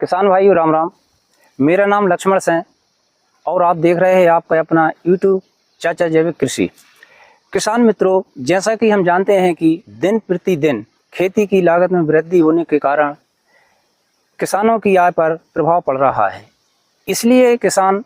किसान भाइयों राम राम। मेरा नाम लक्ष्मण है और आप देख रहे हैं आपका अपना यूट्यूब चाचा जैविक कृषि। किसान मित्रों, जैसा कि हम जानते हैं कि दिन प्रतिदिन खेती की लागत में वृद्धि होने के कारण किसानों की आय पर प्रभाव पड़ रहा है। इसलिए किसान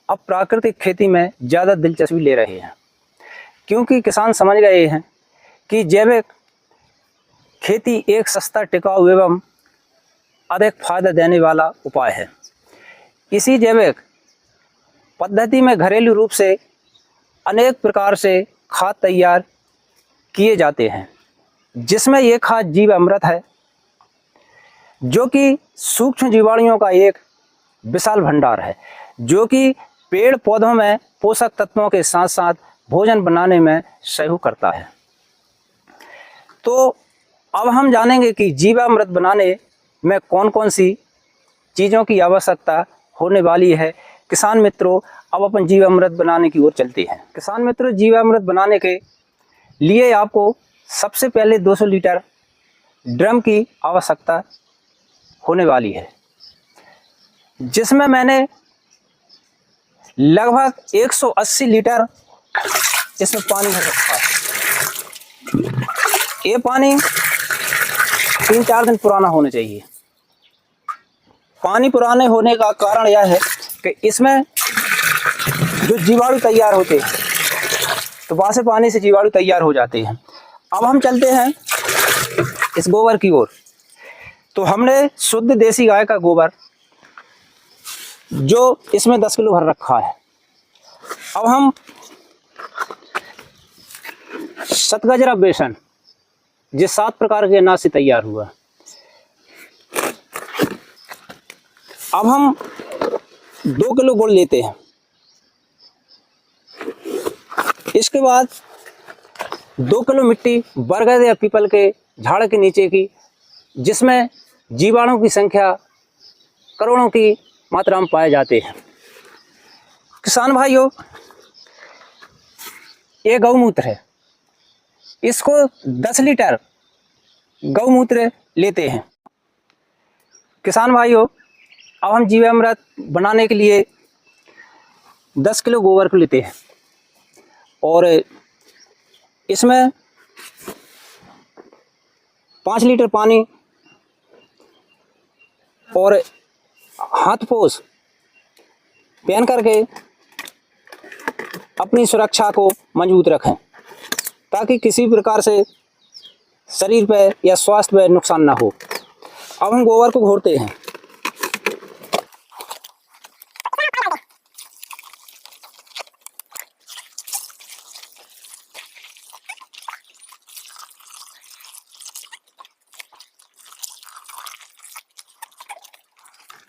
अब प्राकृतिक खेती में ज़्यादा दिलचस्पी ले रहे हैं, क्योंकि किसान समझ गए हैं कि जैविक खेती एक सस्ता, टिकाऊ एवं अधिक फायदा देने वाला उपाय है। इसी जैविक पद्धति में घरेलू रूप से अनेक प्रकार से खाद तैयार किए जाते हैं, जिसमें एक खाद जीवामृत है, जो कि सूक्ष्म जीवाणुओं का एक विशाल भंडार है, जो कि पेड़ पौधों में पोषक तत्वों के साथ साथ भोजन बनाने में सहयोग करता है। तो अब हम जानेंगे कि जीवामृत बनाने में कौन कौन सी चीज़ों की आवश्यकता होने वाली है। किसान मित्रों, अब अपन जीवामृत बनाने की ओर चलते हैं। किसान मित्रों, जीवामृत बनाने के लिए आपको सबसे पहले 200 लीटर ड्रम की आवश्यकता होने वाली है, जिसमें मैंने लगभग 180 लीटर इसमें पानी भर रखा है। ये पानी 3-4 दिन पुराना होना चाहिए। पानी पुराने होने का कारण यह है कि इसमें जो जीवाणु तैयार होते हैं, तो बासे पानी से जीवाणु तैयार हो जाते हैं। अब हम चलते हैं इस गोबर की ओर। तो हमने शुद्ध देसी गाय का गोबर जो इसमें 10 किलो भर रखा है। अब हम सतगजरा बेसन, जिस 7 प्रकार के अनाज से तैयार हुआ, अब हम 2 किलो गुड़ लेते हैं। इसके बाद 2 किलो मिट्टी बरगद या पीपल के झाड़ के नीचे की, जिसमें जीवाणु की संख्या करोड़ों की मात्रा में पाए जाते हैं। किसान भाइयों, ये गौमूत्र है, इसको 10 लीटर गौमूत्र लेते हैं। किसान भाइयों, अब हम जीवामृत बनाने के लिए 10 किलो गोबर को लेते हैं और इसमें 5 लीटर पानी और हाथपोस पहन करके अपनी सुरक्षा को मजबूत रखें, ताकि किसी प्रकार से शरीर पर या स्वास्थ्य पर नुकसान ना हो। अब हम गोबर को घोरते हैं।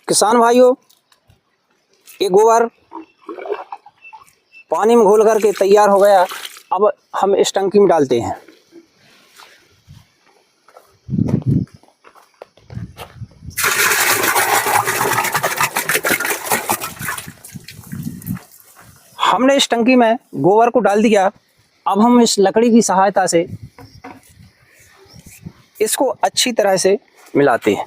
किसान भाइयों, ये गोबर पानी में घोल करके तैयार हो गया। अब हम इस टंकी में डालते हैं। हमने इस टंकी में गोबर को डाल दिया। अब हम इस लकड़ी की सहायता से इसको अच्छी तरह से मिलाते हैं।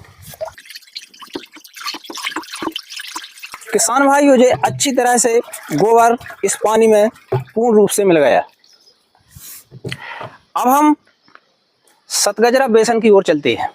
किसान भाइयों, ये अच्छी तरह से गोबर इस पानी में पूर्ण रूप से मिल गया। अब हम सतगजरा बेसन की ओर चलते हैं।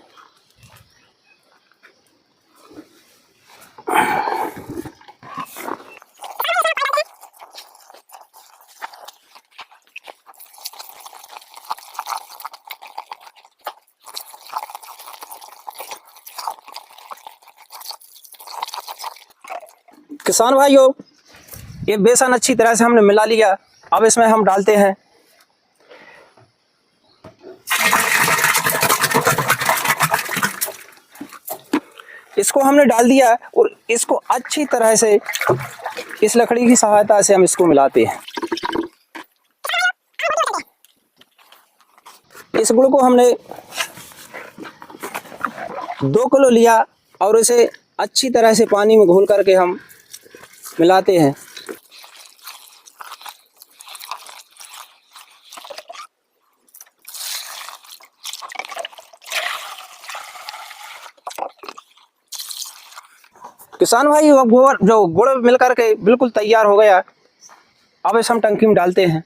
किसान भाइयों, ये बेसन अच्छी तरह से हमने मिला लिया। अब इसमें हम डालते हैं इसको हमने डाल दिया और इसको अच्छी तरह से इस लकड़ी की सहायता से हम इसको मिलाते हैं। इस गुड़ को हमने 2 किलो लिया और इसे अच्छी तरह से पानी में घोल करके हम मिलाते हैं। किसान भाई अब गोबर जो गुड़ मिल करके बिल्कुल तैयार हो गया। अब इसे हम टंकी में डालते हैं।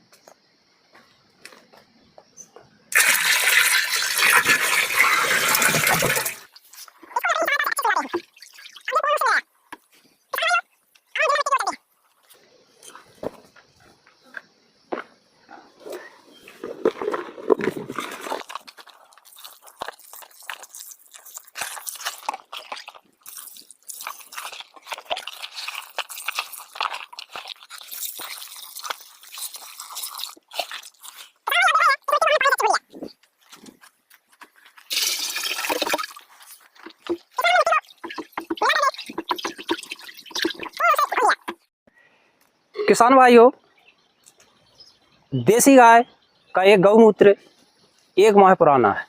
किसान भाइयों, देसी गाय का एक गौमूत्र 1 माह पुराना है।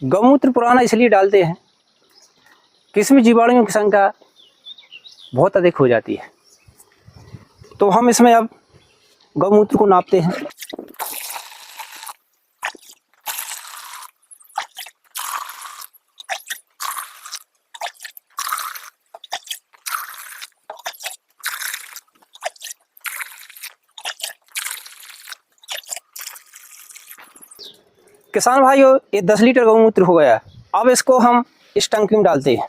गौमूत्र पुराना इसलिए डालते हैं कि इसमें जीवाणुओं की संख्या बहुत अधिक हो जाती है। तो हम इसमें अब गौमूत्र को नापते हैं। किसान भाइयों, ये 10 लीटर गौमूत्र हो गया। अब इसको हम इस टंकी में डालते हैं।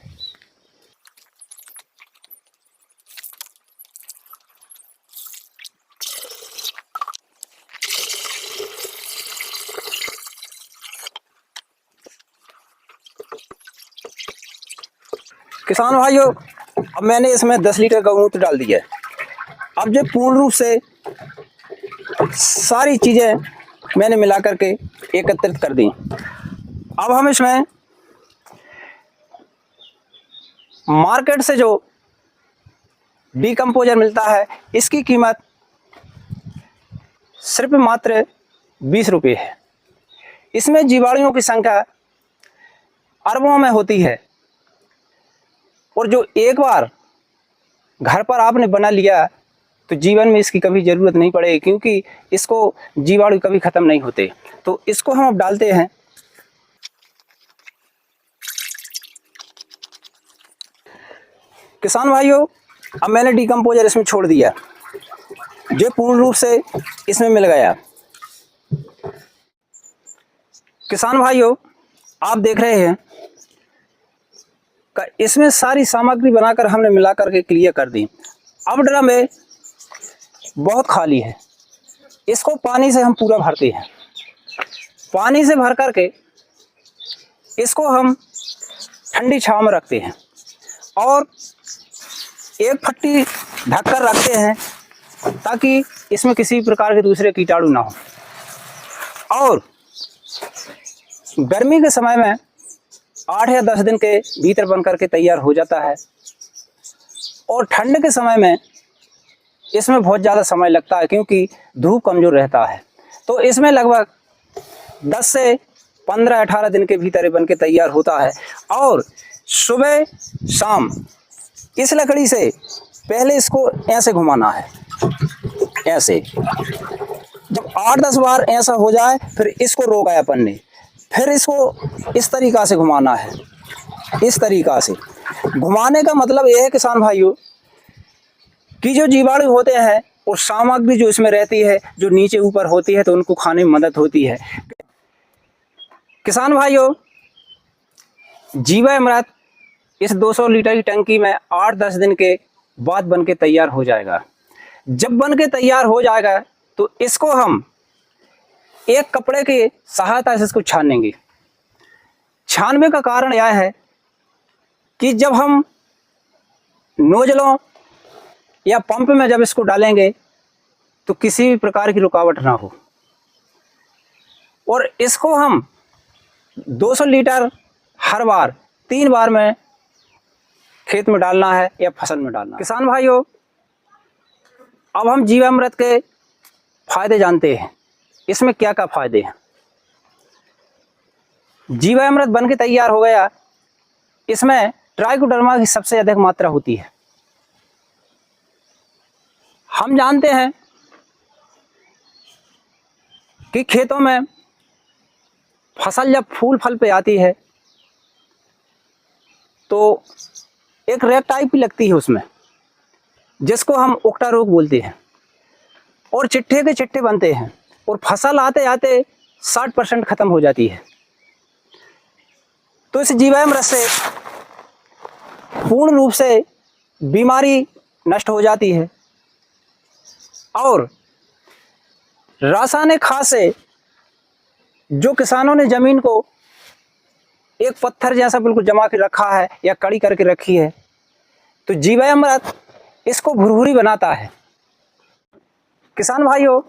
किसान भाइयों, अब मैंने इसमें 10 लीटर गौमूत्र डाल दिया है। अब जो पूर्ण रूप से सारी चीज़ें मैंने मिला करके एकत्रित कर दी। अब हम इसमें मार्केट से जो डीकम्पोजर मिलता है, इसकी कीमत सिर्फ मात्र 20 रुपये है। इसमें जीवाणुओं की संख्या अरबों में होती है और जो एक बार घर पर आपने बना लिया तो जीवन में इसकी कभी ज़रूरत नहीं पड़ेगी, क्योंकि इसको जीवाणु कभी ख़त्म नहीं होते। तो इसको हम अब डालते हैं। किसान भाइयों, अब मैंने डीकम्पोजर इसमें छोड़ दिया, जो पूर्ण रूप से इसमें मिल गया। किसान भाइयों, आप देख रहे हैं कि इसमें सारी सामग्री बनाकर हमने मिला करके क्लियर कर दी। अब ड्रम में बहुत खाली है, इसको पानी से हम पूरा भरते हैं। पानी से भर करके इसको हम ठंडी छांव में रखते हैं और एक फट्टी ढककर रखते हैं ताकि इसमें किसी प्रकार के दूसरे कीटाणु ना हो। और गर्मी के समय में 8 या 10 दिन के भीतर बन करके तैयार हो जाता है और ठंड के समय में इसमें बहुत ज़्यादा समय लगता है, क्योंकि धूप कमज़ोर रहता है। तो इसमें लगभग 10 से 15-18 दिन के भीतर बन के तैयार होता है। और सुबह शाम इस लकड़ी से पहले इसको ऐसे घुमाना है, ऐसे। जब 8-10 बार ऐसा हो जाए फिर इसको रोका अपन ने, फिर इसको इस तरीक़ा से घुमाना है। इस तरीक़ा से घुमाने का मतलब यह है किसान भाइयों कि जो जीवाणु होते हैं और सामग्री जो इसमें रहती है, जो नीचे ऊपर होती है, तो उनको खाने में मदद होती है। किसान भाइयों, जीवामृत इस 200 लीटर की टंकी में 8-10 दिन के बाद बन के तैयार हो जाएगा। जब बन के तैयार हो जाएगा तो इसको हम एक कपड़े की सहायता से इसको छानेंगे। छानने का कारण यह है कि जब हम नोजलों या पंप में जब इसको डालेंगे तो किसी भी प्रकार की रुकावट ना हो। और इसको हम 200 लीटर हर बार 3 बार में खेत में डालना है या फसल में डालना है। किसान भाइयों, अब हम जीवामृत के फायदे जानते हैं। इसमें क्या क्या फायदे हैं। जीवामृत बन के तैयार हो गया, इसमें ट्राइकोडर्मा की सबसे अधिक मात्रा होती है। हम जानते हैं कि खेतों में फसल जब फूल फल पे आती है तो एक रेत टाइप की लगती है उसमें, जिसको हम उकटा रोग बोलते हैं, और चिट्ठे के चिट्ठे बनते हैं और फसल आते आते 60% खत्म हो जाती है। तो इस जीवामृत से पूर्ण रूप से बीमारी नष्ट हो जाती है और रासायनिक खाद से जो किसानों ने जमीन को एक पत्थर जैसा बिल्कुल जमा के रखा है या कड़ी करके रखी है, तो जीवामृत इसको भुरभुरी बनाता है। किसान भाइयों,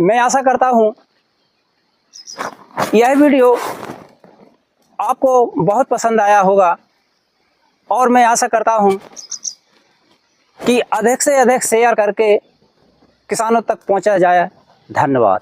मैं आशा करता हूँ यह वीडियो आपको बहुत पसंद आया होगा और मैं आशा करता हूँ कि अधिक से अधिक शेयर करके किसानों तक पहुँचा जाए। धन्यवाद।